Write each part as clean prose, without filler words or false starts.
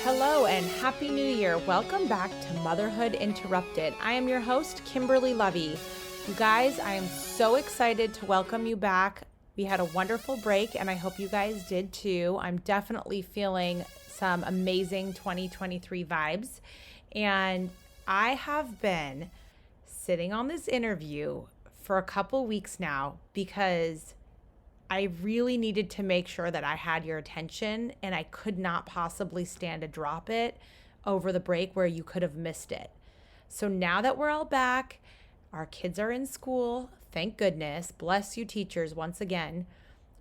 Hello and Happy New Year. Welcome back to Motherhood Interrupted. I am your host, Kimberly Lovey. You guys, I am so excited to welcome you back. We had a wonderful break and I hope you guys did too. I'm definitely feeling some amazing 2023 vibes. And I have been sitting on this interview for a couple weeks now because I really needed to make sure that I had your attention and I could not possibly stand to drop it over the break where you could have missed it. So now that we're all back, our kids are in school, thank goodness, bless you teachers once again,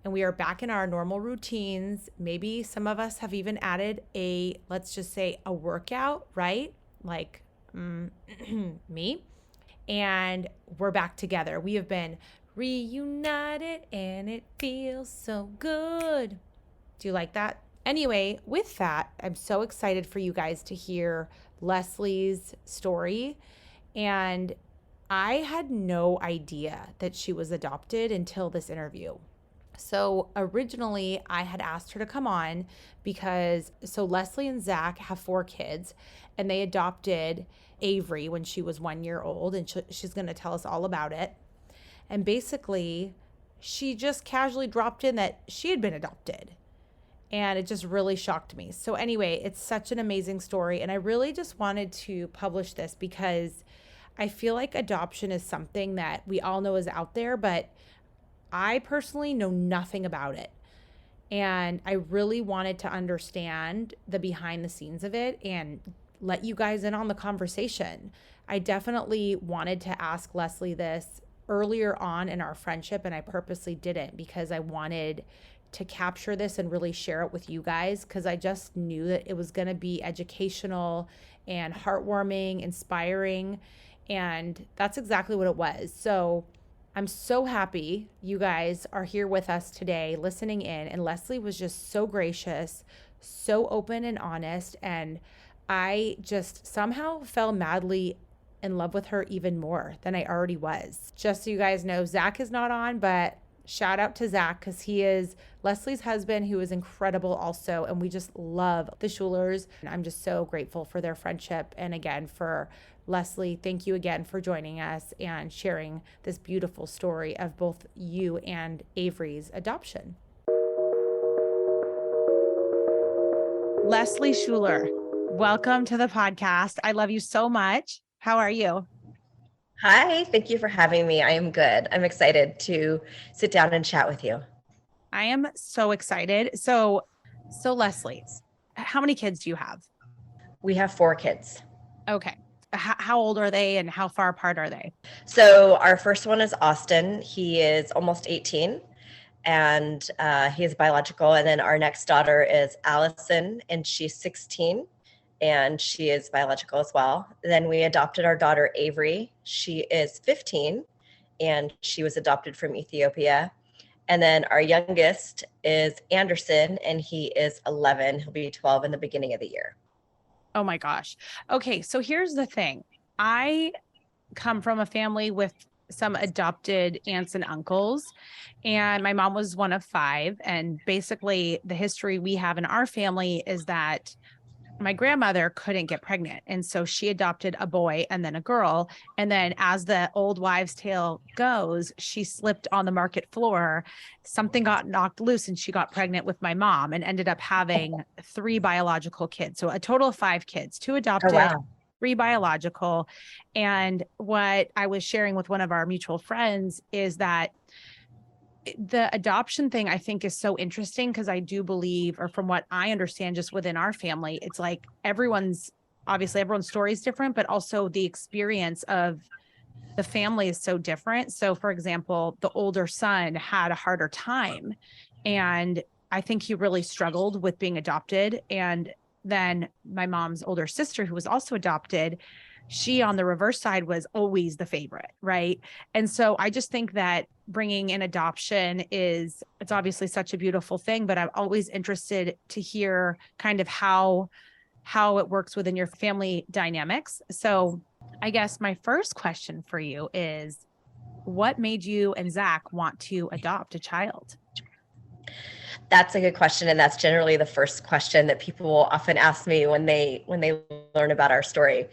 and we are back in our normal routines. Maybe some of us have even added let's just say a workout, right? Like me. And we're back together. We have been reunited and it feels so good. Do you like that? Anyway, with that, I'm so excited for you guys to hear Leslie's story. And I had no idea that she was adopted until this interview. So originally I had asked her to come on because Leslie and Zack have 4 kids and they adopted Avery when she was 1 year old, and she's going to tell us all about it. And basically, she just casually dropped in that she had been adopted. And it just really shocked me. So anyway, it's such an amazing story. And I really just wanted to publish this because I feel like adoption is something that we all know is out there, but I personally know nothing about it. And I really wanted to understand the behind the scenes of it and let you guys in on the conversation. I definitely wanted to ask Leslie this earlier on in our friendship, and I purposely didn't because I wanted to capture this and really share it with you guys because I just knew that it was going to be educational and heartwarming, inspiring, and that's exactly what it was. So I'm so happy you guys are here with us today listening in, and Leslie was just so gracious, so open and honest, and I just somehow fell madly in love with her even more than I already was. Just so you guys know, Zack is not on, but shout out to Zack because he is Leslie's husband, who is incredible also. And we just love the Schulers. And I'm just so grateful for their friendship. And again, for Leslie, thank you again for joining us and sharing this beautiful story of both you and Avery's adoption. Leslie Schuler, welcome to the podcast. I love you so much. How are you? Hi, thank you for having me. I am good. I'm excited to sit down and chat with you. I am so excited. So Leslie, how many kids do you have? We have 4 kids. Okay. How old are they and how far apart are they? So our first one is Austin. He is almost 18 and he is biological. And then our next daughter is Allison and she's 16. And she is biological as well. Then we adopted our daughter, Avery. She is 15, and she was adopted from Ethiopia. And then our youngest is Anderson, and he is 11. He'll be 12 in the beginning of the year. Oh my gosh. Okay, so here's the thing. I come from a family with some adopted aunts and uncles, and my mom was one of 5. And basically, the history we have in our family is that my grandmother couldn't get pregnant. And so she adopted a boy and then a girl. And then as the old wives' tale goes, she slipped on the market floor. Something got knocked loose and she got pregnant with my mom and ended up having 3 biological kids. So a total of 5 kids, 2 adopted, 3 biological. And what I was sharing with one of our mutual friends is that the adoption thing, I think, is so interesting because I do believe, or from what I understand, just within our family, it's like everyone's story is different, but also the experience of the family is so different. So for example, the older son had a harder time and I think he really struggled with being adopted. And then my mom's older sister, who was also adopted, she on the reverse side was always the favorite, right? And so I just think that bringing in adoption it's obviously such a beautiful thing, but I'm always interested to hear kind of how it works within your family dynamics. So I guess my first question for you is, what made you and Zack want to adopt a child? That's a good question, and that's generally the first question that people will often ask me when they learn about our story.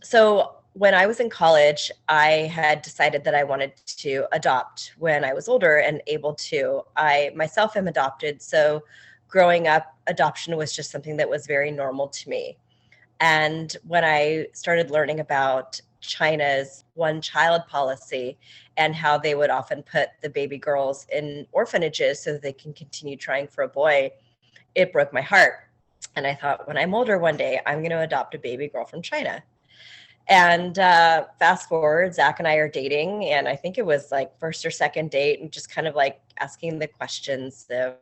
So when I was in college, I had decided that I wanted to adopt when I was older and able to. I myself am adopted, so growing up, adoption was just something that was very normal to me. And when I started learning about China's one child policy and how they would often put the baby girls in orphanages so that they can continue trying for a boy, it broke my heart. And I thought, when I'm older one day, I'm going to adopt a baby girl from China. And fast forward, Zack and I are dating, and I think it was like first or second date, and just kind of like asking the questions of,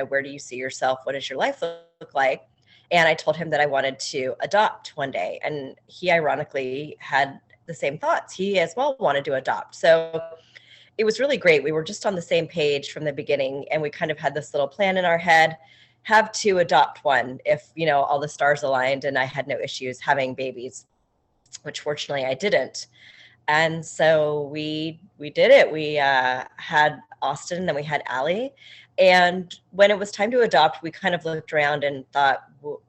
where do you see yourself? What does your life look like? And I told him that I wanted to adopt one day. And he ironically had the same thoughts. He as well wanted to adopt. So it was really great. We were just on the same page from the beginning, and we kind of had this little plan in our head, have to adopt one if, all the stars aligned and I had no issues having babies, which fortunately I didn't. And so we did it. We had Austin, and then we had Allie. And when it was time to adopt, we kind of looked around and thought,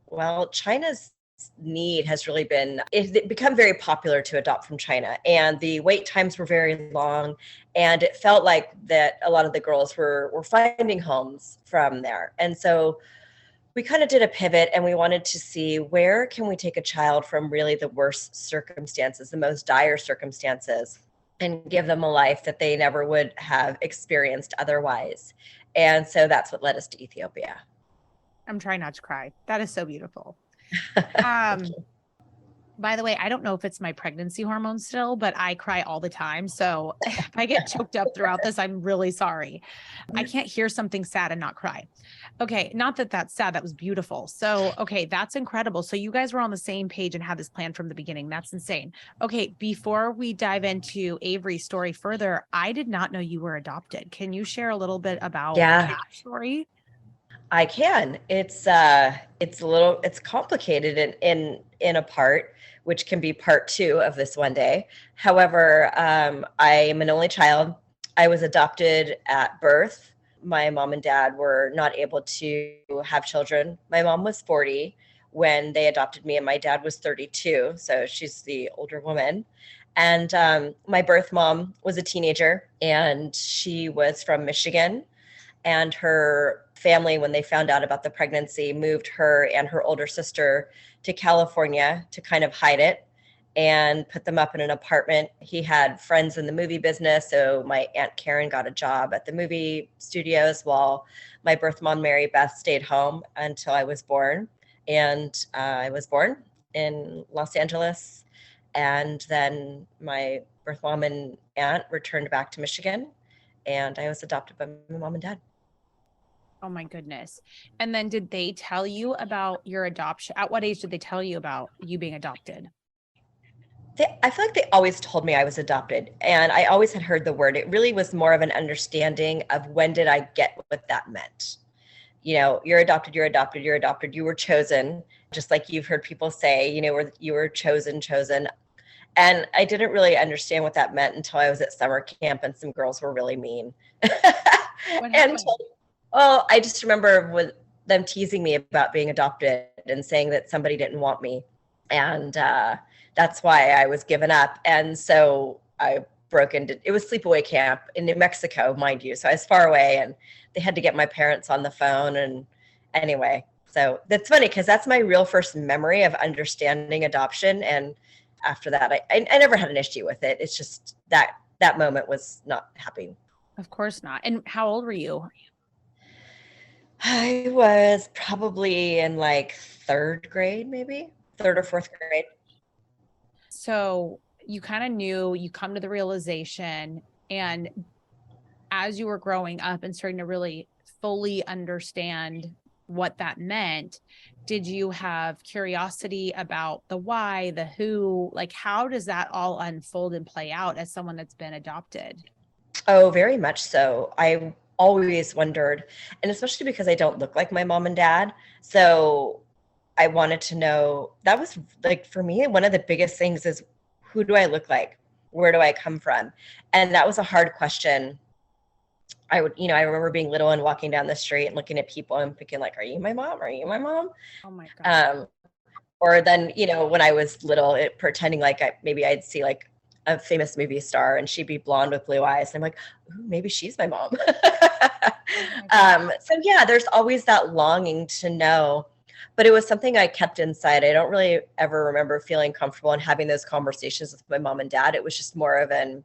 well, China's need has really it's become very popular to adopt from China. And the wait times were very long. And it felt like that a lot of the girls were finding homes from there. And so we kind of did a pivot, and we wanted to see, where can we take a child from really the worst circumstances, the most dire circumstances, and give them a life that they never would have experienced otherwise. And so that's what led us to Ethiopia. I'm trying not to cry. That is so beautiful. By the way, I don't know if it's my pregnancy hormones still, but I cry all the time. So if I get choked up throughout this, I'm really sorry. I can't hear something sad and not cry. Okay. Not that that's sad. That was beautiful. So, okay. That's incredible. So you guys were on the same page and had this plan from the beginning. That's insane. Okay. Before we dive into Avery's story further, I did not know you were adopted. Can you share a little bit about that story? I can. It's complicated in a part, which can be part two of this one day. However, I am an only child. I was adopted at birth. My mom and dad were not able to have children. My mom was 40 when they adopted me, and my dad was 32. So she's the older woman. And my birth mom was a teenager, and she was from Michigan. And her family, when they found out about the pregnancy, moved her and her older sister to California to kind of hide it and put them up in an apartment. He had friends in the movie business, so my Aunt Karen got a job at the movie studios while my birth mom, Mary Beth, stayed home until I was born. And I was born in Los Angeles. And then my birth mom and aunt returned back to Michigan, and I was adopted by my mom and dad. Oh my goodness. And then did they tell you about your adoption? At what age did they tell you about you being adopted? I feel like they always told me I was adopted, and I always had heard the word. It really was more of an understanding of, when did I get what that meant? You're adopted, you're adopted, you're adopted, you were chosen, just like you've heard people say, you were chosen. And I didn't really understand what that meant until I was at summer camp, and some girls were really mean. Well, I just remember with them teasing me about being adopted and saying that somebody didn't want me. And that's why I was given up. And so I broke into, it was sleepaway camp in New Mexico, mind you. So I was far away, and they had to get my parents on the phone. And anyway, so that's funny, because that's my real first memory of understanding adoption. And after that, I never had an issue with it. It's just that moment was not happy. Of course not. And how old were you? I was probably in like third grade, maybe third or fourth grade. So you kind of knew, you come to the realization, and as you were growing up and starting to really fully understand what that meant, did you have curiosity about the why, the who, like how does that all unfold and play out as someone that's been adopted? Oh, very much so. I always wondered, and especially because I don't look like my mom and dad. So I wanted to know, that was like, for me, one of the biggest things is, who do I look like? Where do I come from? And that was a hard question. I remember being little and walking down the street and looking at people and thinking like, are you my mom? Are you my mom? Oh my God. Or then, when I was little, pretending like maybe I'd see like a famous movie star and she'd be blonde with blue eyes. And I'm like, ooh, maybe she's my mom. So yeah, there's always that longing to know, but it was something I kept inside. I don't really ever remember feeling comfortable and having those conversations with my mom and dad. It was just more of an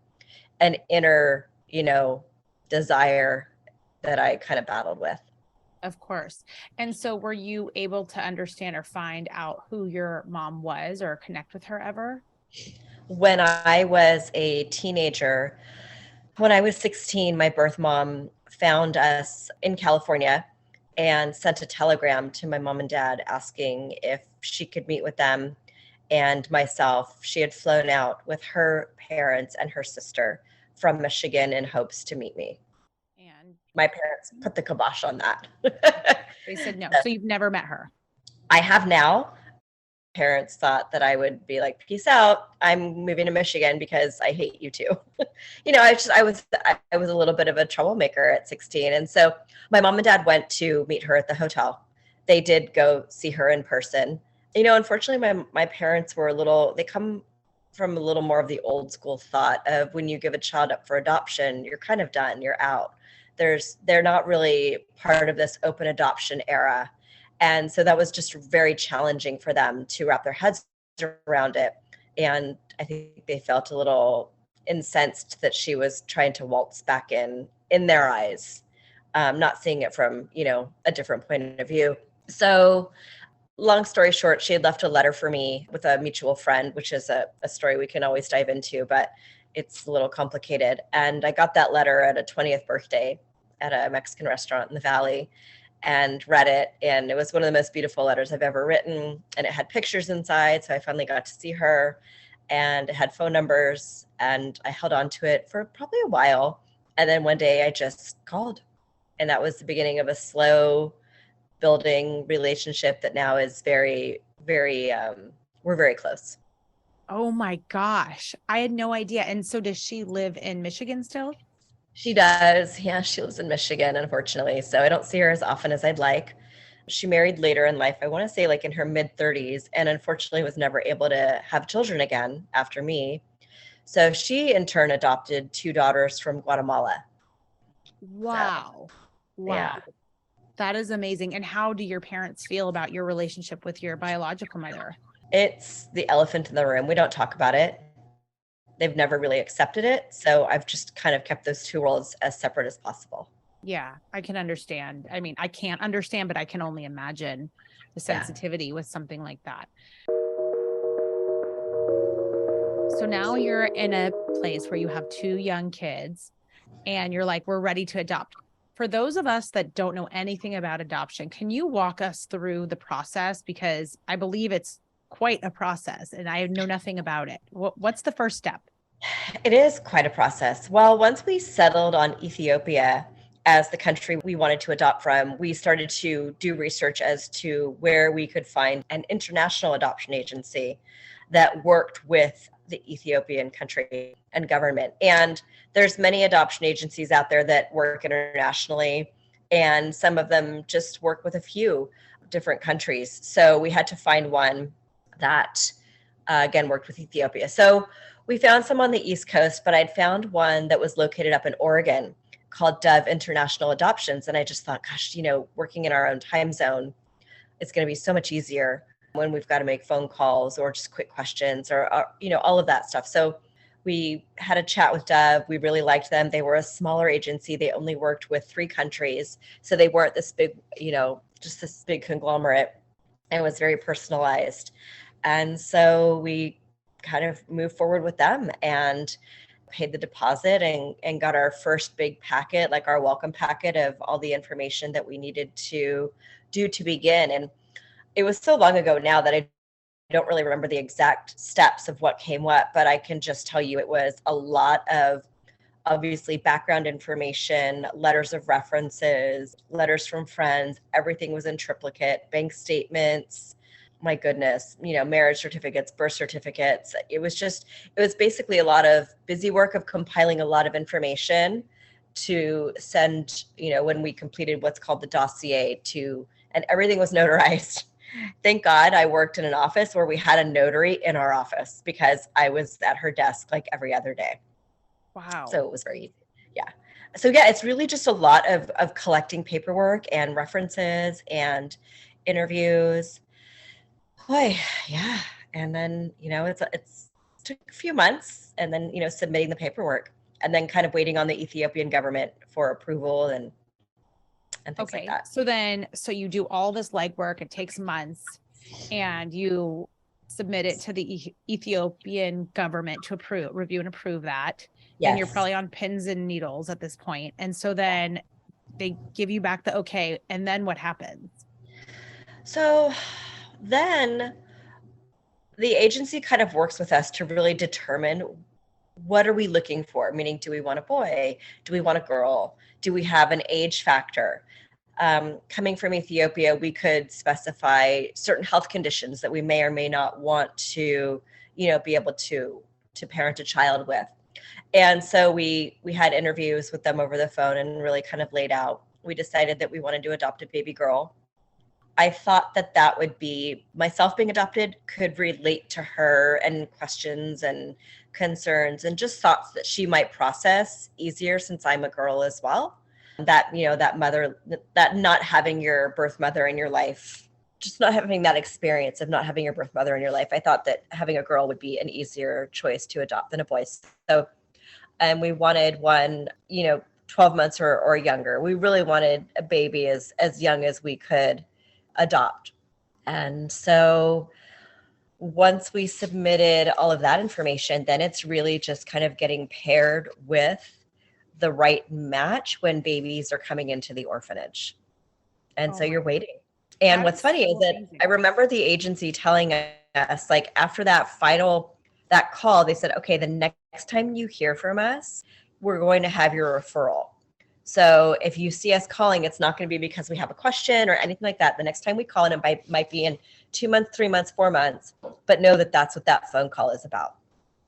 inner, desire that I kind of battled with. Of course. And so were you able to understand or find out who your mom was or connect with her ever? When I was a teenager, when I was 16, my birth mom found us in California and sent a telegram to my mom and dad asking if she could meet with them and myself. She had flown out with her parents and her sister from Michigan in hopes to meet me. And my parents put the kibosh on that. they said no. So you've never met her? I have now. Parents thought that I would be like, peace out. I'm moving to Michigan because I hate you too. I was a little bit of a troublemaker at 16. And so my mom and dad went to meet her at the hotel. They did go see her in person. Unfortunately, my parents were they come from a little more of the old school thought of when you give a child up for adoption, you're kind of done, you're out. They're not really part of this open adoption era. And so that was just very challenging for them to wrap their heads around it. And I think they felt a little incensed that she was trying to waltz back in their eyes, not seeing it from, a different point of view. So long story short, she had left a letter for me with a mutual friend, which is a story we can always dive into, but it's a little complicated. And I got that letter at a 20th birthday at a Mexican restaurant in the Valley and read it. And it was one of the most beautiful letters I've ever written. And it had pictures inside. So I finally got to see her, and it had phone numbers, and I held on to it for probably a while. And then one day I just called, and that was the beginning of a slow building relationship that now is very, very, we're very close. Oh my gosh. I had no idea. And so does she live in Michigan still? She does. Yeah, she lives in Michigan, unfortunately. So I don't see her as often as I'd like. She married later in life, I want to say like in her mid 30s, and unfortunately was never able to have children again after me. So she in turn adopted 2 daughters from Guatemala. Wow. So, Wow. yeah. That is amazing. And how do your parents feel about your relationship with your biological mother? It's the elephant in the room. We don't talk about it. They've never really accepted it. So I've just kind of kept those 2 worlds as separate as possible. Yeah, I can understand. I mean, I can't understand, but I can only imagine the sensitivity with something like that. So now you're in a place where you have 2 young kids and you're like, we're ready to adopt. For those of us that don't know anything about adoption, can you walk us through the process? Because I believe it's quite a process and I know nothing about it. What's the first step? It is quite a process. Well, once we settled on Ethiopia as the country we wanted to adopt from, we started to do research as to where we could find an international adoption agency that worked with the Ethiopian country and government. And there's many adoption agencies out there that work internationally, and some of them just work with a few different countries. So we had to find one that, again, worked with Ethiopia. So we found some on the East Coast, but I'd found one that was located up in Oregon called Dove International Adoptions. And I just thought, gosh, working in our own time zone, it's going to be so much easier when we've got to make phone calls or just quick questions or all of that stuff. So we had a chat with Dove. We really liked them. They were a smaller agency. They only worked with 3 countries. So they weren't this big, just this big conglomerate, and it was very personalized. And so we kind of moved forward with them and paid the deposit and got our first big packet, like our welcome packet of all the information that we needed to do to begin. And it was so long ago now that I don't really remember the exact steps of what came what, but I can just tell you it was a lot of obviously background information, letters of references, letters from friends. Everything was in triplicate, bank statements, my goodness, marriage certificates, birth certificates. It was basically a lot of busy work of compiling a lot of information to send, when we completed what's called the dossier and everything was notarized. Thank God I worked in an office where we had a notary in our office because I was at her desk like every other day. Wow. So it was very easy. Yeah. So yeah, it's really just a lot of collecting paperwork and references and interviews. Boy, yeah. And then, it's took a few months, and then, submitting the paperwork, and then kind of waiting on the Ethiopian government for approval and things like that. So you do all this legwork, it takes months, and you submit it to the Ethiopian government to review and approve that. Yes. And you're probably on pins and needles at this point. And so then they give you back the okay. And then what happens? So then the agency kind of works with us to really determine what are we looking for? Meaning, do we want a boy? Do we want a girl? Do we have an age factor? Coming from Ethiopia, we could specify certain health conditions that we may or may not want to, be able to parent a child with. And so we had interviews with them over the phone and really kind of laid out. We decided that we wanted to adopt a baby girl. I thought that would be, myself being adopted could relate to her and questions and concerns and just thoughts that she might process easier since I'm a girl as well. That, that not having your birth mother in your life, just not having that experience of not having your birth mother in your life. I thought that having a girl would be an easier choice to adopt than a boy. So, and we wanted one, 12 months or younger. We really wanted a baby as young as we could adopt. And so once we submitted all of that information, then it's really just kind of getting paired with the right match when babies are coming into the orphanage. And so you're waiting. And what's funny is that I remember the agency telling us, like, after that call, they said, okay, the next time you hear from us, we're going to have your referral. So if you see us calling, it's not going to be because we have a question or anything like that. The next time we call, and it might be in 2 months, 3 months, 4 months, but know that that's what that phone call is about.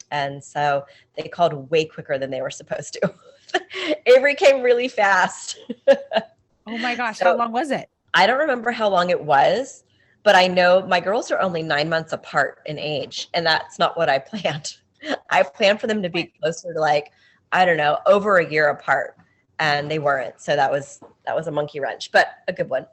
And so they called way quicker than they were supposed to. Avery came really fast. Oh my gosh. So, how long was it? I don't remember how long it was, but I know my girls are only 9 months apart in age, and that's not what I planned. I planned for them to be closer to, like, I don't know, over a year apart. And they weren't. So that was a monkey wrench, but a good one.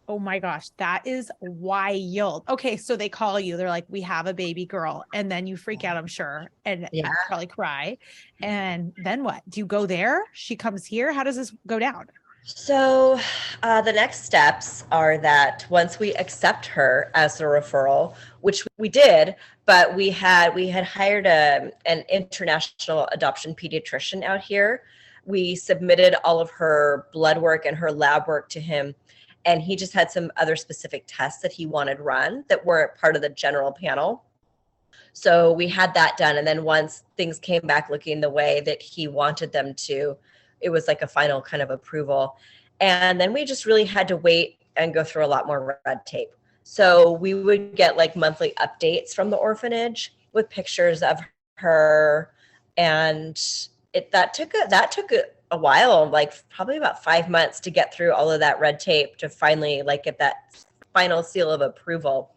Oh my gosh, that is wild. Okay, so they call you. They're like, we have a baby girl. And then you freak out, I'm sure. And you probably cry. And then what? Do you go there? She comes here? How does this go down? So the next steps are that once we accept her as a referral, which we did, but we had hired an international adoption pediatrician out here. We submitted all of her blood work and her lab work to him, and he just had some other specific tests that he wanted run that weren't part of the general panel. So we had that done, and then once things came back looking the way that he wanted them to, it was like a final kind of approval. And then we just really had to wait and go through a lot more red tape. So we would get like monthly updates from the orphanage with pictures of her, and that took a while, like probably about 5 months to get through all of that red tape to finally like get that final seal of approval.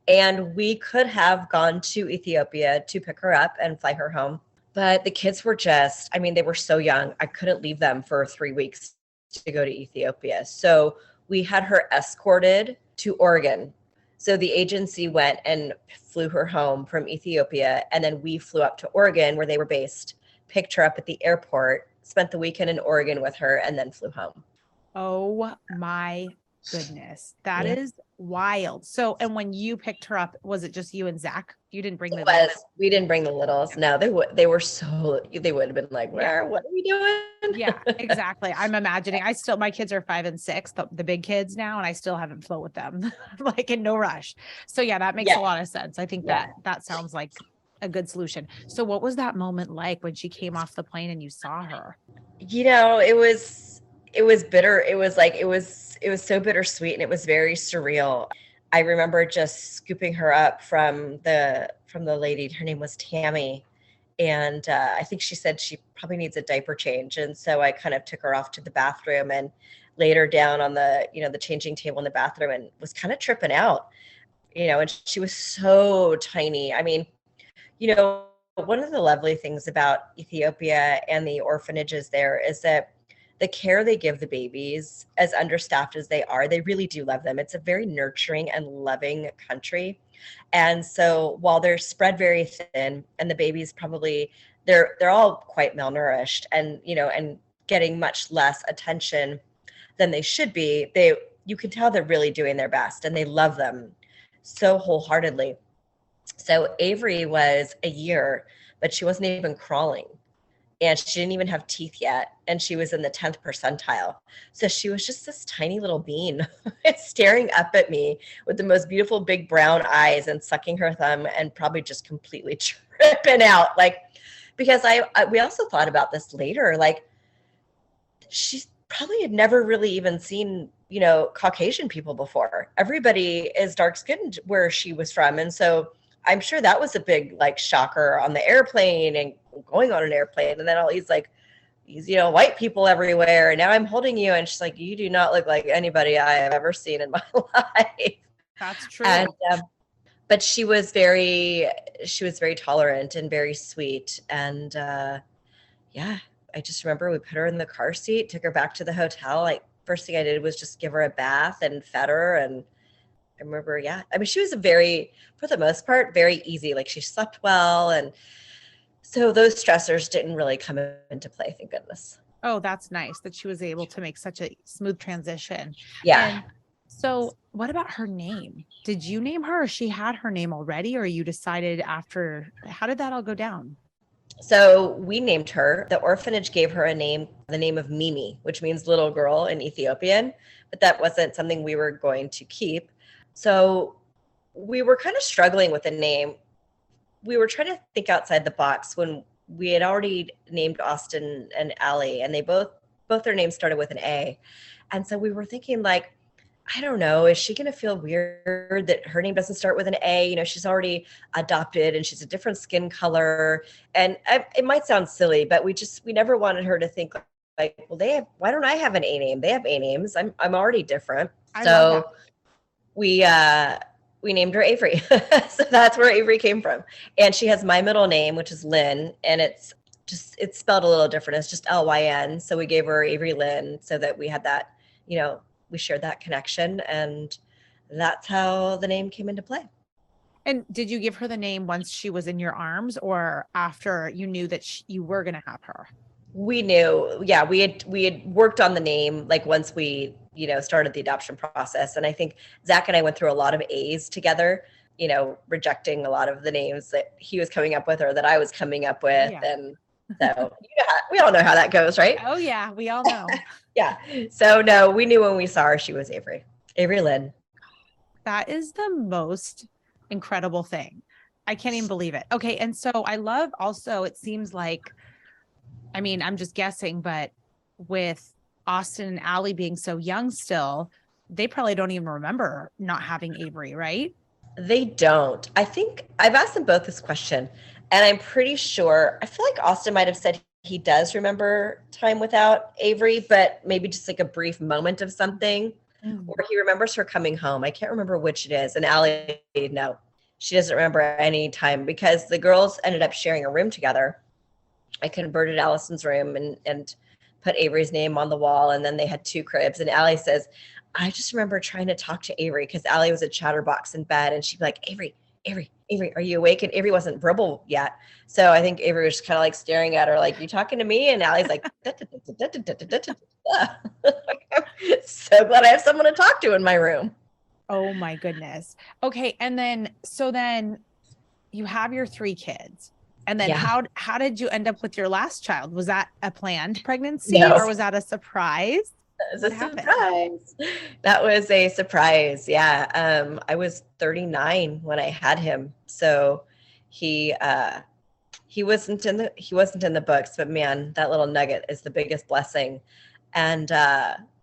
And we could have gone to Ethiopia to pick her up and fly her home. But the kids were they were so young. I couldn't leave them for 3 weeks to go to Ethiopia. So we had her escorted to Oregon. So the agency went and flew her home from Ethiopia. And then we flew up to Oregon where they were based, picked her up at the airport, spent the weekend in Oregon with her, and then flew home. Oh my goodness. That is wild. So, and when you picked her up, was it just you and Zach? You didn't bring the littles? We didn't bring the littles. No, they would have been like, what are we doing? Yeah, exactly. I'm imagining my kids are 5 and 6, the big kids now, and I still haven't flown with them, like in no rush. So yeah, that makes a lot of sense. I think that sounds like a good solution. So what was that moment like when she came off the plane and you saw her? It was bitter. It was so bittersweet, and it was very surreal. I remember just scooping her up from the lady. Her name was Tammy. And I think she said she probably needs a diaper change. And so I kind of took her off to the bathroom and laid her down on the changing table in the bathroom and was kind of tripping out, and she was so tiny. I mean, one of the lovely things about Ethiopia and the orphanages there is that the care they give the babies, as understaffed as they are, they really do love them. It's a very nurturing and loving country. And so while they're spread very thin and the babies probably they're all quite malnourished and getting much less attention than they should be, you can tell they're really doing their best and they love them so wholeheartedly. So Avery was a year, but she wasn't even crawling. And she didn't even have teeth yet. And she was in the 10th percentile. So she was just this tiny little bean staring up at me with the most beautiful big brown eyes and sucking her thumb and probably just completely tripping out. Because we also thought about this later, she probably had never really even seen, Caucasian people before. Everybody is dark skinned where she was from. And so I'm sure that was a big shocker on the airplane and going on an airplane. And then all these white people everywhere. And now I'm holding you. And she's like, you do not look like anybody I have ever seen in my life. That's true. And, but she was very tolerant and very sweet. And I just remember we put her in the car seat, took her back to the hotel. First thing I did was just give her a bath and fed her. And I remember, she was for the most part, very easy. She slept well. And so those stressors didn't really come into play, thank goodness. Oh, that's nice that she was able to make such a smooth transition. Yeah. And so what about her name? Did you name her or she had her name already, or you decided after? How did that all go down? So we named her. The orphanage gave her the name of Mimi, which means little girl in Ethiopian, but that wasn't something we were going to keep. So we were kind of struggling with the name. We were trying to think outside the box when we had already named Austin and Allie, and they both their names started with an A. And so we were thinking I don't know, is she going to feel weird that her name doesn't start with an A? She's already adopted and she's a different skin color. And it might sound silly, but we never wanted her to think well, why don't I have an A name? They have A names. I'm already different. So we named her Avery. So that's where Avery came from. And she has my middle name, which is Lynn, and it's spelled a little different. It's just Lyn. So we gave her Avery Lynn so that we had that, we shared that connection, and that's how the name came into play. And did you give her the name once she was in your arms or after you knew that you were going to have her? We knew, we had worked on the name once we, started the adoption process. And I think Zack and I went through a lot of A's together, rejecting a lot of the names that he was coming up with or that I was coming up with. Yeah. And so we all know how that goes, right? Oh yeah, we all know. Yeah. So no, we knew when we saw her, she was Avery Lynn. That is the most incredible thing. I can't even believe it. Okay. And so I love also, it seems I'm just guessing, but with Austin and Allie being so young still, they probably don't even remember not having Avery, right? They don't. I think I've asked them both this question, and I'm pretty sure, I feel like Austin might have said he does remember time without Avery, but maybe just a brief moment of something, or he remembers her coming home. I can't remember which it is. And Allie, no, she doesn't remember any time because the girls ended up sharing a room together. I converted Allison's room and put Avery's name on the wall, and then they had 2 cribs. And Allie says, I just remember trying to talk to Avery because Allie was a chatterbox in bed, and she'd be like, Avery, are you awake? And Avery wasn't verbal yet. So I think Avery was just kind of staring at her you talking to me? And Allie's like, so glad I have someone to talk to in my room. Oh my goodness. Okay. And then you have your 3 kids. And then how did you end up with your last child? Was that a planned pregnancy or was that a surprise? It was surprise. That was a surprise. Yeah. I was 39 when I had him. So he wasn't in the books, but man, that little nugget is the biggest blessing. And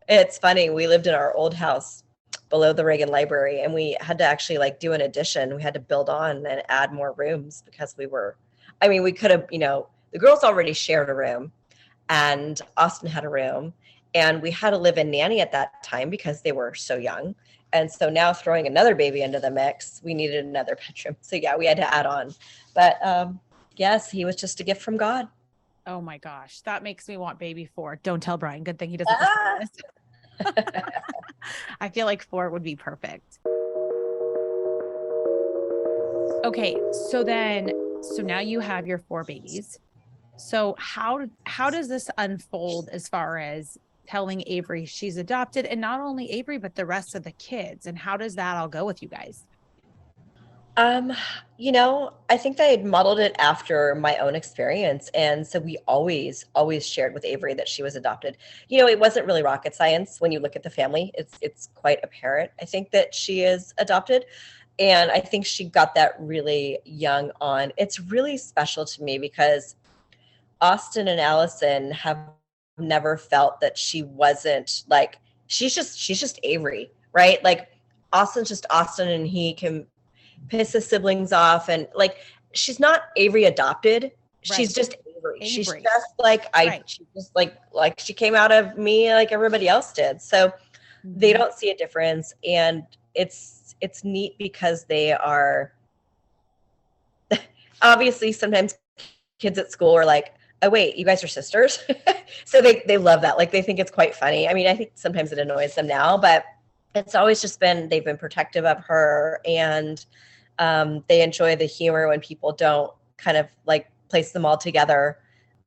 it's funny. We lived in our old house below the Reagan Library, and we had to actually like do an addition. We had to build on and add more rooms because we could have, the girls already shared a room and Austin had a room, and we had to live in nanny at that time because they were so young. And so now throwing another baby into the mix, we needed another bedroom. So yeah, we had to add on. But yes, he was just a gift from God. Oh my gosh, that makes me want baby 4. Don't tell Brian. Good thing he doesn't listen to this. I feel like 4 would be perfect. Okay, so now you have your 4 babies. So how does this unfold as far as telling Avery she's adopted, and not only Avery, but the rest of the kids? And how does that all go with you guys? I think they had modeled it after my own experience. And so we always shared with Avery that she was adopted. It wasn't really rocket science when you look at the family. It's quite apparent, I think, that she is adopted. And I think she got that really young on. It's really special to me because Austin and Allison have never felt that she wasn't like, she's just Avery, right? Like Austin's just Austin, and he can piss his siblings off, and like she's not Avery adopted. Right. She's just Avery. She's just like she's just like she came out of me like everybody else did. So they don't see a difference, and it's neat because they are obviously sometimes kids at school are like, oh wait, you guys are sisters. So they love that. Like they think it's quite funny. I mean, I think sometimes it annoys them now, but it's always just they've been protective of her, and they enjoy the humor when people don't kind of like place them all together.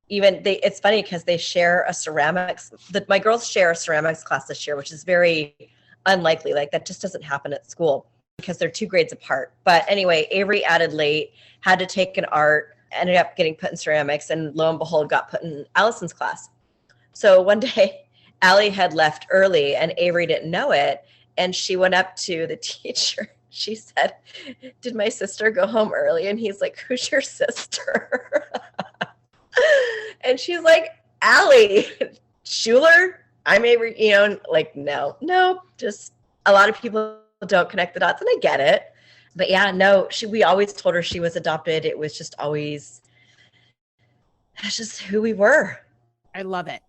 It's funny because they share a ceramics, my girls share a ceramics class this year, which is very unlikely. Like that just doesn't happen at school because they're 2 grades apart. But anyway, Avery added late, had to take an art, ended up getting put in ceramics, and lo and behold, got put in Allison's class. So one day, Allie had left early and Avery didn't know it. And she went up to the teacher. She said, did my sister go home early? And he's like, who's your sister? And she's like, Allie Schuler. I'm Avery, like, no, just a lot of people don't connect the dots, and I get it. But yeah, no, we always told her she was adopted. It was just always, that's just who we were. I love it.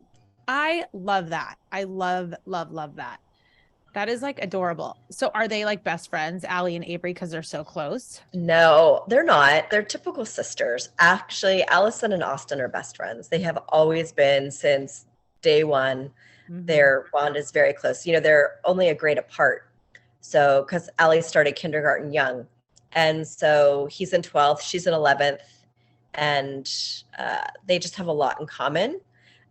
I love that. I love that. That is like adorable. So are they like best friends, Allie and Avery, because they're so close? No, they're not. They're typical sisters. Actually, Allison and Austin are best friends. They have always been since day one. Mm-hmm. Their bond is very close. They're only a grade apart. So, because Allie started kindergarten young. And so he's in 12th, she's in 11th. And they just have a lot in common.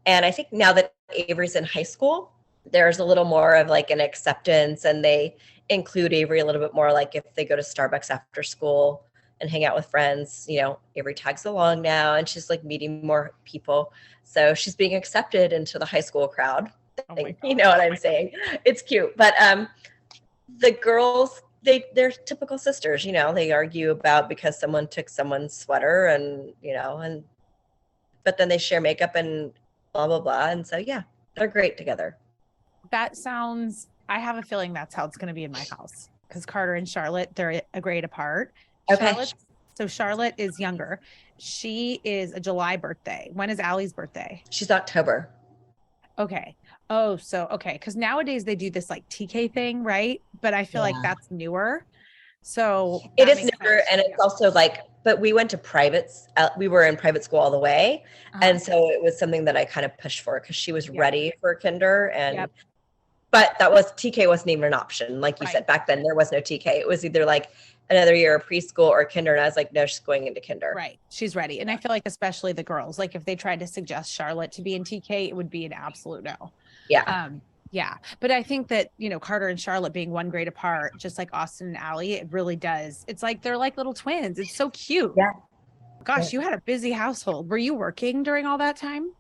And I think now that Avery's in high school, there's a little more of like an acceptance, and they include Avery a little bit more. Like if they go to Starbucks after school and hang out with friends, Avery tags along now, and she's like meeting more people. So she's being accepted into the high school crowd. You know what I'm saying? It's cute. But the girls, they're typical sisters, they argue about because someone took someone's sweater and, but then they share makeup and blah, blah, blah. And so, yeah, they're great together. I have a feeling that's how it's going to be in my house, because Carter and Charlotte, they're a grade apart. Okay. Charlotte is younger. She is a July birthday. When is Allie's birthday? She's October. Okay. Oh, so, okay. Because nowadays they do this like TK thing, right? But I feel like that's newer. So it is newer. And it's also like, but we went to privates. We were in private school all the way. And so it was something that I kind of pushed for because she was ready for kinder. And but TK wasn't even an option. Like you said, back then there was no TK. It was either like another year of preschool or kinder. And I was like, no, she's going into kinder. Right. She's ready. And I feel like especially the girls, like if they tried to suggest Charlotte to be in TK, it would be an absolute no. Yeah. Yeah. But I think that, Carter and Charlotte being 1 grade apart, just like Austin and Allie, it really does. It's like, they're like little twins. It's so cute. Yeah. Gosh, you had a busy household. Were you working during all that time?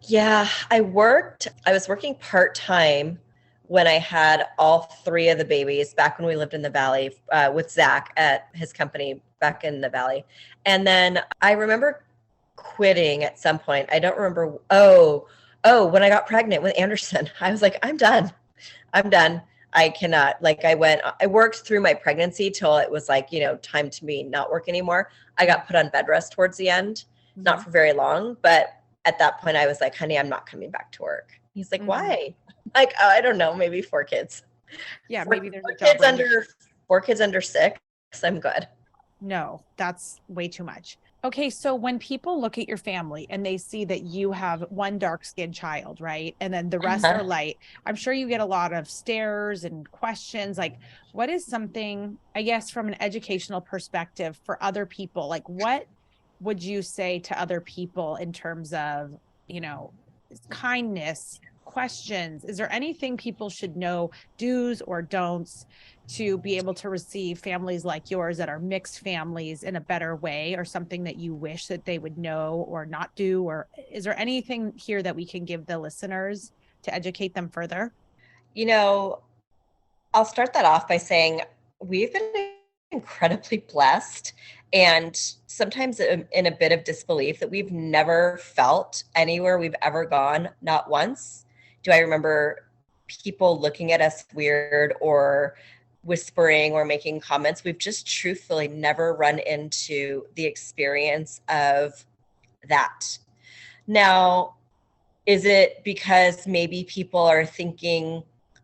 Yeah, I was working part-time when I had all 3 of the babies back when we lived in the Valley with Zack at his company back in the Valley. And then I remember quitting at some point. I don't remember. Oh, when I got pregnant with Anderson, I was like, I'm done. I cannot, like I worked through my pregnancy till it was like, time to me not work anymore. I got put on bed rest towards the end, not for very long, but at that point I was like, honey, I'm not coming back to work. He's like, why? Like, I don't know, maybe 4 kids. Yeah, maybe there's four a job kids under 4 kids under 6. I'm good. No, that's way too much. Okay, so when people look at your family and they see that you have one dark-skinned child, right? And then the rest are light, I'm sure you get a lot of stares and questions. Like, what is something, I guess, from an educational perspective for other people? Like, what would you say to other people in terms of, kindness, questions? Is there anything people should know, do's or don'ts, to be able to receive families like yours that are mixed families in a better way, or something that you wish that they would know or not do? Or is there anything here that we can give the listeners to educate them further? I'll start that off by saying we've been incredibly blessed, and sometimes in a bit of disbelief that we've never felt anywhere we've ever gone, not once do I remember people looking at us weird or whispering or making comments. We've just truthfully never run into the experience of that. Now, is it because maybe people are thinking,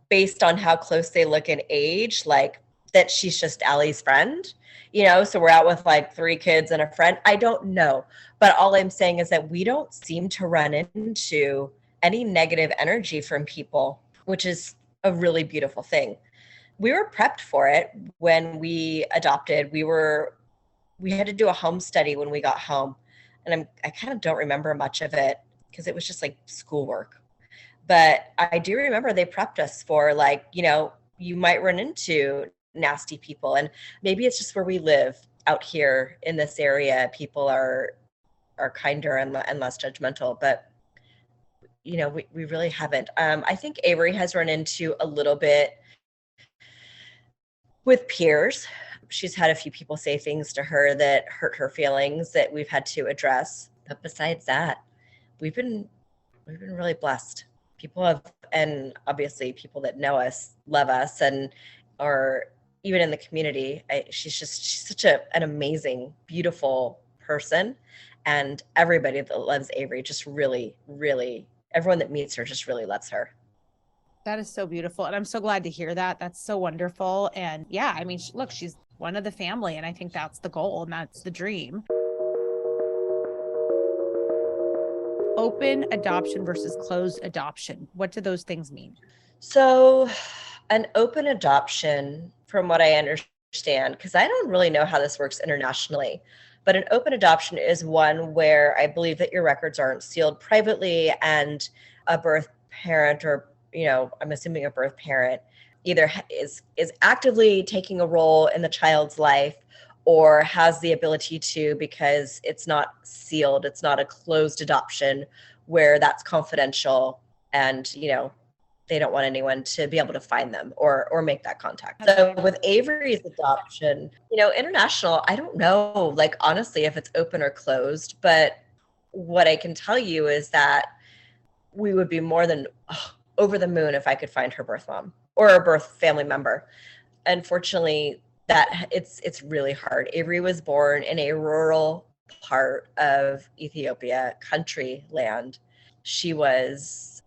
based on how close they look in age, like that she's just Allie's friend? So we're out with like 3 kids and a friend. I don't know. But all I'm saying is that we don't seem to run into any negative energy from people, which is a really beautiful thing. We were prepped for it when we adopted. We had to do a home study when we got home. And I kind of don't remember much of it because it was just like schoolwork. But I do remember they prepped us for, like, you might run into nasty people, and maybe it's just where we live out here in this area. People are kinder and less judgmental, but we really haven't. I think Avery has run into a little bit with peers. She's had a few people say things to her that hurt her feelings that we've had to address. But besides that, we've been really blessed. People have, and obviously people that know us love us, and or even in the community, she's such an amazing, beautiful person, and everybody that loves Avery just really, really, everyone that meets her just really loves her. That is so beautiful. And I'm so glad to hear that. That's so wonderful. And yeah, I mean, look, she's one of the family, and I think that's the goal and that's the dream. Open adoption versus closed adoption. What do those things mean? So an open adoption, from what I understand, because I don't really know how this works internationally, but an open adoption is one where I believe that your records aren't sealed privately, and a birth parent, or I'm assuming a birth parent, either is actively taking a role in the child's life or has the ability to, because it's not sealed. It's not a closed adoption where that's confidential, and they don't want anyone to be able to find them or make that contact. So with Avery's adoption, international, I don't know, like, honestly, if it's open or closed, but what I can tell you is that we would be more than over the moon if I could find her birth mom or a birth family member. Unfortunately, that it's really hard. Avery was born in a rural part of Ethiopia, country land. She was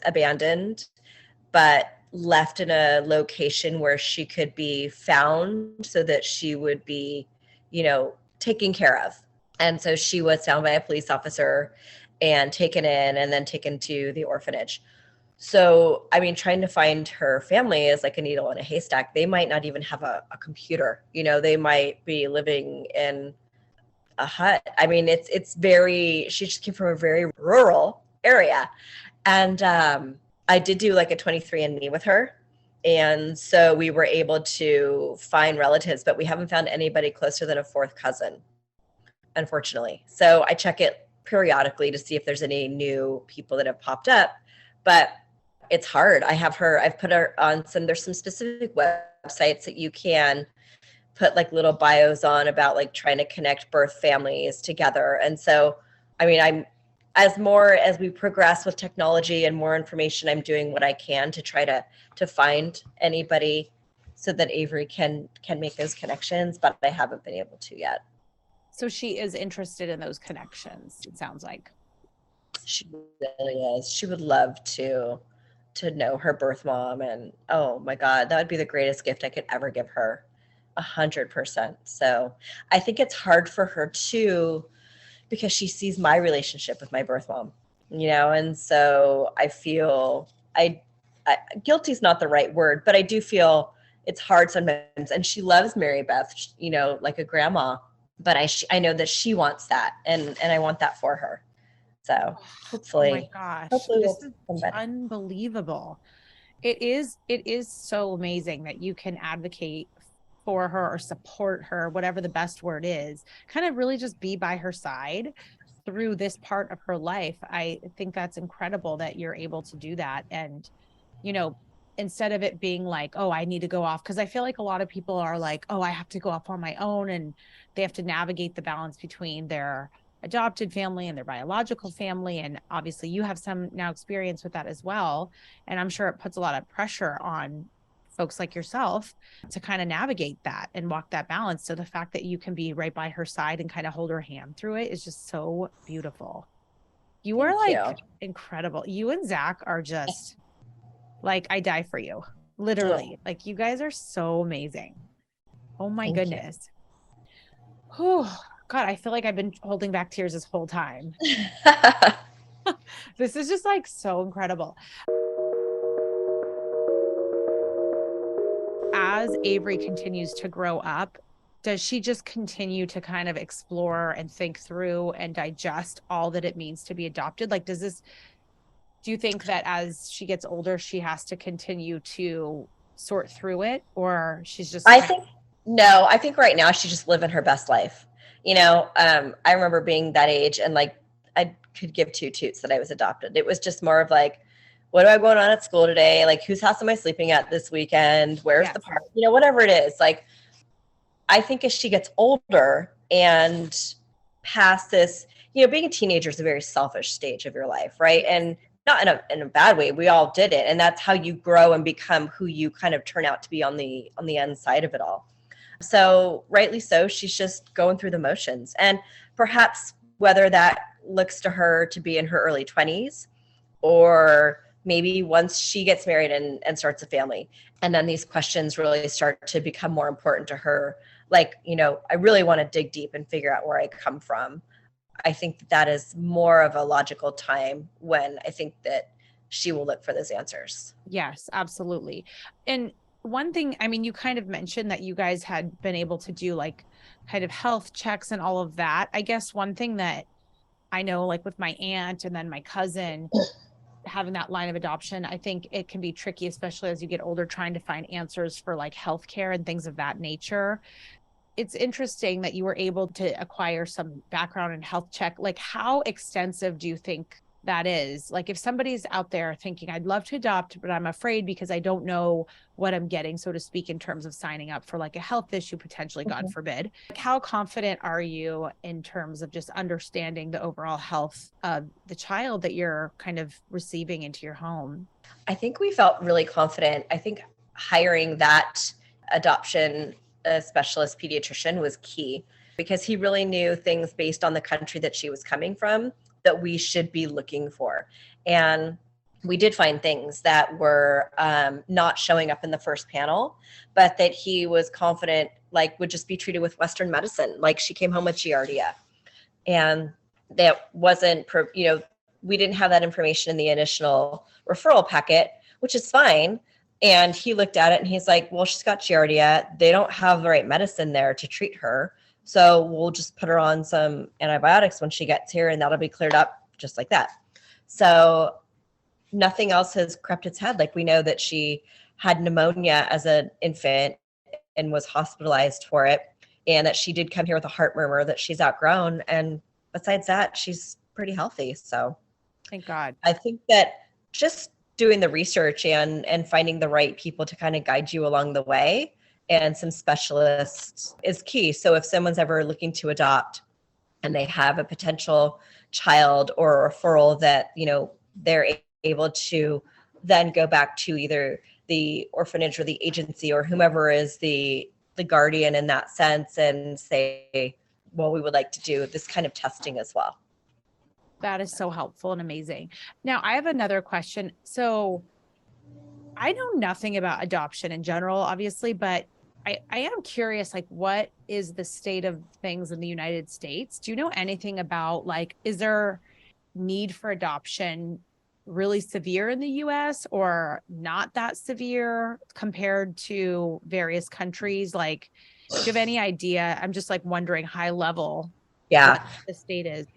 abandoned, but left in a location where she could be found so that she would be, taken care of. And so she was found by a police officer and taken in, and then taken to the orphanage. So, I mean, trying to find her family is like a needle in a haystack. They might not even have a computer. They might be living in a hut. I mean, she just came from a very rural area. And I did do like a 23andMe with her. And so we were able to find relatives, but we haven't found anybody closer than a 4th cousin, unfortunately. So I check it periodically to see if there's any new people that have popped up, but it's hard. I've put her on there's some specific websites that you can put like little bios on about, like, trying to connect birth families together. And so, I mean, as we progress with technology and more information, I'm doing what I can to try to find anybody so that Avery can make those connections, but I haven't been able to yet. So she is interested in those connections, it sounds like. She really is. She would love to know her birth mom, and oh my God, that would be the greatest gift I could ever give her. 100%. So I think it's hard for her too, because she sees my relationship with my birth mom, and so I feel guilty is not the right word, but I do feel it's hard sometimes. And she loves Mary Beth, like a grandma, but I know that she wants that, and I want that for her. So hopefully, oh my gosh, we'll this is unbelievable. It is so amazing that you can advocate for her or support her, whatever the best word is, kind of really just be by her side through this part of her life. I think that's incredible that you're able to do that. And, instead of it being like, oh, I need to go off, because I feel like a lot of people are like, oh, I have to go off on my own, and they have to navigate the balance between their adopted family and their biological family. And obviously you have some now experience with that as well. And I'm sure it puts a lot of pressure on folks like yourself to kind of navigate that and walk that balance. So the fact that you can be right by her side and kind of hold her hand through it is just so beautiful. You are like incredible. You and Zack are just like, I die for you. Literally. Like, you guys are so amazing. Oh my goodness. Oh God, I feel like I've been holding back tears this whole time. This is just like so incredible. As Avery continues to grow up, does she just continue to kind of explore and think through and digest all that it means to be adopted? Like, do you think that as she gets older, she has to continue to sort through it, or she's just... I think right now she's just living her best life. I remember being that age, and like, I could give two toots that I was adopted. It was just more of like, what do I going on at school today? Like, whose house am I sleeping at this weekend? Where's the park? Whatever it is. Like, I think as she gets older and past this, being a teenager is a very selfish stage of your life, right? And not in a bad way. We all did it, and that's how you grow and become who you kind of turn out to be on the end side of it all. So rightly so, she's just going through the motions. And perhaps whether that looks to her to be in her early 20s, or maybe once she gets married and starts a family, and then these questions really start to become more important to her. Like, I really want to dig deep and figure out where I come from. I think that is more of a logical time when I think that she will look for those answers. Yes, absolutely. And one thing, I mean, you kind of mentioned that you guys had been able to do like kind of health checks and all of that. I guess one thing that I know, like with my aunt and then my cousin, having that line of adoption, I think it can be tricky, especially as you get older, trying to find answers for like healthcare and things of that nature. It's interesting that you were able to acquire some background in health check. Like, how extensive do you think that is? Like, if somebody's out there thinking, I'd love to adopt, but I'm afraid because I don't know what I'm getting, so to speak, in terms of signing up for like a health issue, potentially, God forbid. Like, how confident are you in terms of just understanding the overall health of the child that you're kind of receiving into your home? I think we felt really confident. I think hiring that adoption specialist pediatrician was key, because he really knew things based on the country that she was coming from that we should be looking for. And we did find things that were not showing up in the first panel, but that he was confident, like, would just be treated with Western medicine. Like, she came home with Giardia, and that wasn't, we didn't have that information in the initial referral packet, which is fine. And he looked at it and he's like, well, she's got Giardia. They don't have the right medicine there to treat her. So we'll just put her on some antibiotics when she gets here, and that'll be cleared up just like that. So nothing else has crept its head. Like, we know that she had pneumonia as an infant and was hospitalized for it, and that she did come here with a heart murmur that she's outgrown. And besides that, she's pretty healthy. So thank God. I think that just doing the research and finding the right people to kind of guide you along the way, and some specialists, is key. So if someone's ever looking to adopt, and they have a potential child or a referral that, they're able to then go back to either the orphanage or the agency or whomever is the guardian in that sense and say, well, we would like to do this kind of testing as well. That is so helpful and amazing. Now, I have another question. So I know nothing about adoption in general, obviously, but I am curious, like, what is the state of things in the United States? Do you know anything about, like, is there need for adoption really severe in the US or not that severe compared to various countries? Like, do you have any idea? I'm just like wondering high level what the state is.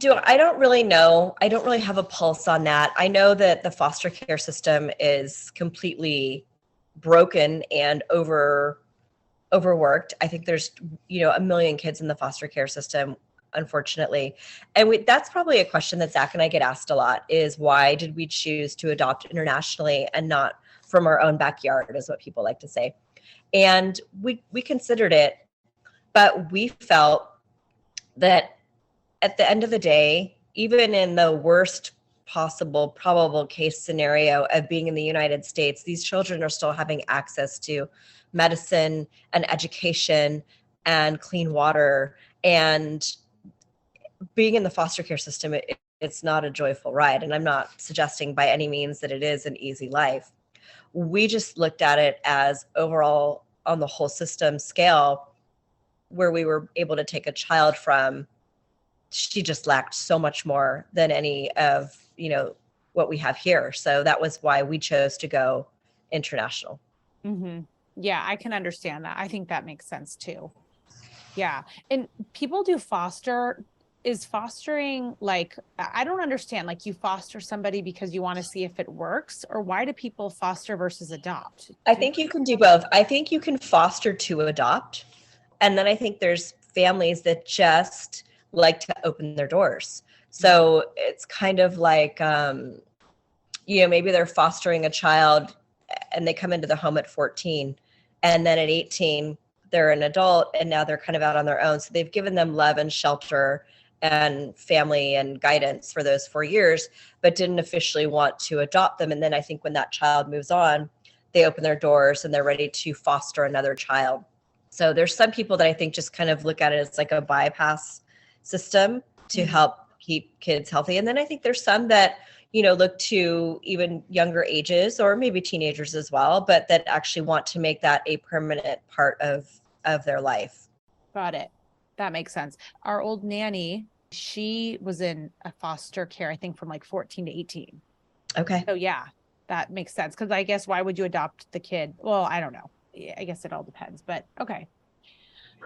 I don't really know. I don't really have a pulse on that. I know that the foster care system is completely broken and overworked. I think there's, a million kids in the foster care system, unfortunately. And that's probably a question that Zack and I get asked a lot, is why did we choose to adopt internationally and not from our own backyard, is what people like to say. And we considered it, but we felt that at the end of the day, even in the worst possible probable case scenario of being in the United States, these children are still having access to medicine and education and clean water. And being in the foster care system, it's not a joyful ride. And I'm not suggesting by any means that it is an easy life. We just looked at it as overall on the whole system scale, where we were able to take a child from, she just lacked so much more than any of, what we have here. So that was why we chose to go international. Mm-hmm. Yeah, I can understand that. I think that makes sense too. Yeah. And people do foster. Is fostering, like, I don't understand, like, you foster somebody because you want to see if it works, or why do people foster versus adopt? I think you can do both. I think you can foster to adopt. And then I think there's families that just like to open their doors. So it's kind of like, maybe they're fostering a child and they come into the home at 14, and then at 18, they're an adult and now they're kind of out on their own. So they've given them love and shelter and family and guidance for those 4 years, but didn't officially want to adopt them. And then I think when that child moves on, they open their doors and they're ready to foster another child. So there's some people that I think just kind of look at it as like a bypass system to help keep kids healthy. And then I think there's some that, look to even younger ages or maybe teenagers as well, but that actually want to make that a permanent part of their life. Got it. That makes sense. Our old nanny, she was in a foster care, I think from like 14 to 18. Okay. So yeah, that makes sense. Cause I guess why would you adopt the kid? Well, I don't know. I guess it all depends, but okay.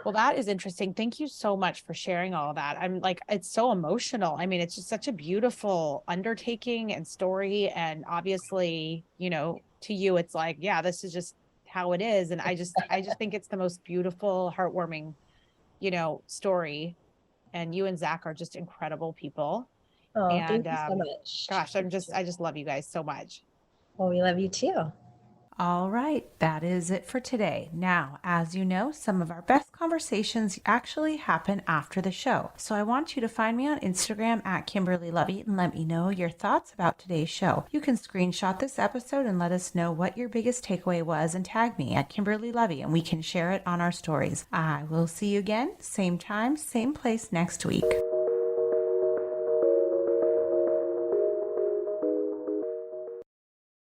Well, that is interesting. Thank you so much for sharing all of that. I'm like, it's so emotional. I mean, it's just such a beautiful undertaking and story. And obviously, to you, it's like, yeah, this is just how it is. And I just think it's the most beautiful, heartwarming, story. And you and Zack are just incredible people. Oh, and thank you so much. Gosh, I just love you guys so much. Well, we love you too. All right, that is it for today. Now, as you know, some of our best conversations actually happen after the show. So I want you to find me on Instagram at Kimberly Lovey and let me know your thoughts about today's show. You can screenshot this episode and let us know what your biggest takeaway was and tag me at Kimberly Lovey and we can share it on our stories. I will see you again, same time, same place next week.